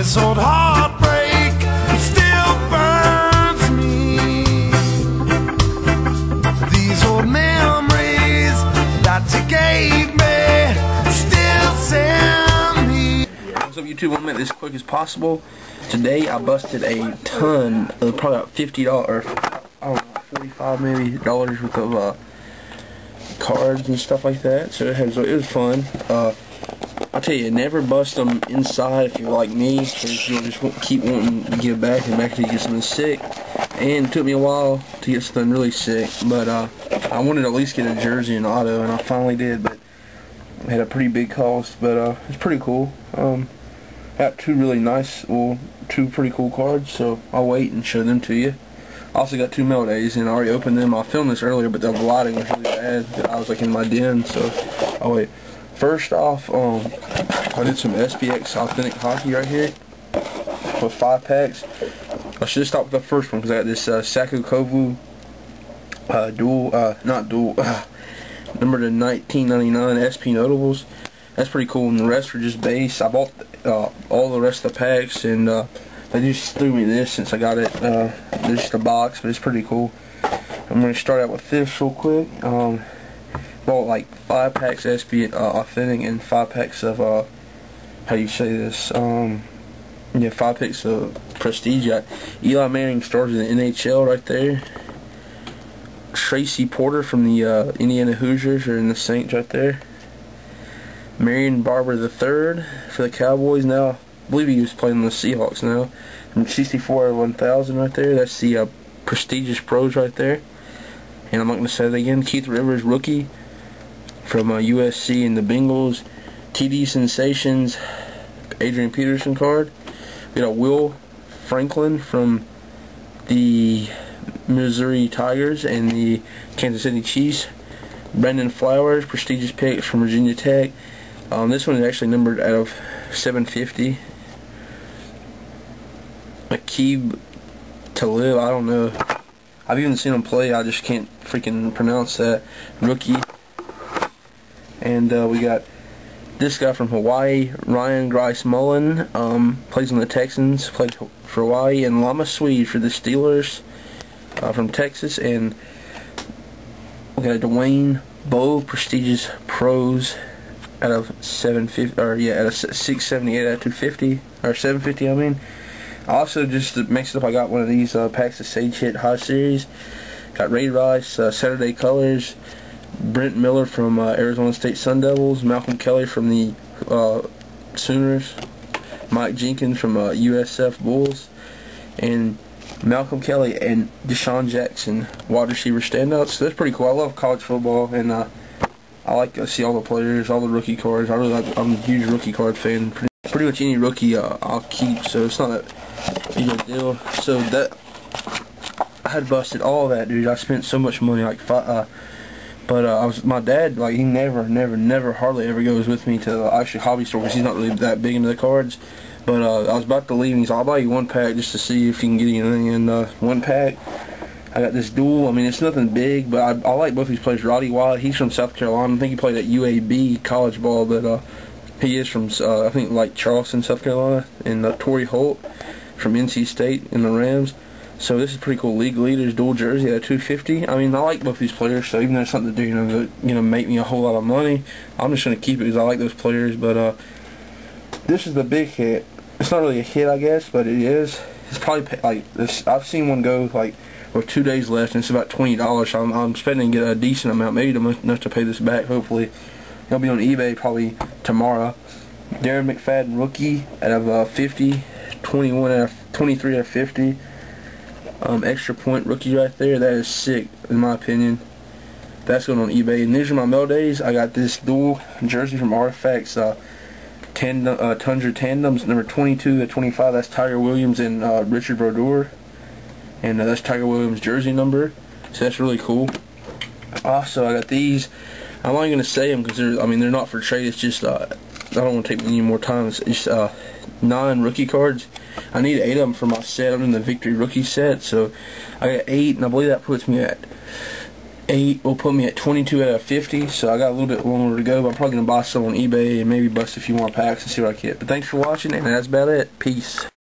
This old heartbreak still burns me. These old memories that you gave me still send me. What's up, YouTube? I'm gonna make this quick as possible. Today I busted a ton of probably about $50 or I don't know, 45 maybe dollars worth of cards and stuff like that. So it was fun. I'll tell you, never bust them inside if you're like me, because you'll just keep wanting to give back and back till you get something sick. And it took me a while to get something really sick, but I wanted to at least get a jersey and auto, and I finally did. But it had a pretty big cost, but it's pretty cool. Got two really nice, well, two pretty cool cards, so I'll wait and show them to you. I also got two mail days, and I already opened them. I filmed this earlier, but the lighting was really bad. I was like in my den, so I'll wait. First off, I did some SPX Authentic Hockey right here with 5 packs. I should have stopped with the first one because I got this Saku Kovu number to 1999 SP Notables. That's pretty cool, and the rest were just base. I bought all the rest of the packs, and they just threw me this since I got it. There's just a box, but it's pretty cool. I'm going to start out with this real quick. Bought like 5 packs SP Authentic and 5 packs of how do you say this? Yeah, 5 packs of Prestige. Eli Manning stars in the NHL right there. Tracy Porter from the Indiana Hoosiers are in the Saints right there. Marion Barber III for the Cowboys now. I believe he was playing the Seahawks now. From 64 1000 right there. That's the prestigious pros right there. And I'm not going to say that again. Keith Rivers, rookie from USC and the Bengals. TD Sensations, Adrian Peterson card. We got Will Franklin from the Missouri Tigers and the Kansas City Chiefs. Brendan Flowers, prestigious pick from Virginia Tech. This one is actually numbered out of 750. Aqib Talib, I don't know. I've even seen him play, I just can't freaking pronounce that. Rookie. And we got this guy from Hawaii, Ryan Grice Mullen, plays on the Texans, played for Hawaii, and Lama Swede for the Steelers from Texas. And we got Dwayne Bowe, prestigious pros out of 750, or yeah, out of 678 out of 250, or 750 I mean. Also, just to mix it up, I got one of these packs of Sage Hit High Series. Got Ray Rice, Saturday Colors, Brent Miller from Arizona State Sun Devils, Malcolm Kelly from the Sooners, Mike Jenkins from USF Bulls, and Malcolm Kelly and Deshaun Jackson, wide receiver standouts. So that's pretty cool. I love college football, and I like to see all the players, all the rookie cards. I'm a huge rookie card fan. Pretty much any rookie I'll keep, so it's not that big of a deal. So that I had busted all that, dude. I spent so much money, like my dad, like, he never, hardly ever goes with me to the actual hobby store because he's not really that big into the cards. But I was about to leave, and he's like, I'll buy you 1 pack just to see if you can get anything. And 1 pack, I got this duel. I mean, it's nothing big, but I like both these players. Roddy White, he's from South Carolina. I think he played at UAB college ball, but he is from, I think, like Charleston, South Carolina. And Torrey Holt from NC State in the Rams. So this is pretty cool. League leaders, dual jersey at 250. I mean, I like both these players, so even though it's something to do, make me a whole lot of money, I'm just going to keep it because I like those players. But this is the big hit. It's not really a hit, I guess, but it is. It's probably like this. I've seen one go like with 2 days left, and it's about $20. So I'm spending to get a decent amount, maybe enough to pay this back. Hopefully, it'll be on eBay probably tomorrow. Darren McFadden, rookie out of 50, 23 out of 50. Extra point rookie right there. That is sick, in my opinion. That's going on eBay. And these are my mail days. I got this dual jersey from Artifacts. Tundra Tandems, number 22 to 25. That's Tiger Williams and Richard Brodeur. And that's Tiger Williams' jersey number. So that's really cool. Also, I got these. I'm only going to say them because they're not for trade. It's just, I don't want to take any more time. It's just 9 rookie cards. I need 8 of them for my set. I'm in the Victory rookie set. So I got 8, and I believe that puts me at 8 will put me at 22 out of 50, so I got a little bit longer to go, but I'm probably going to buy some on eBay and maybe bust a few more packs and see what I get. But thanks for watching, and that's about it. Peace.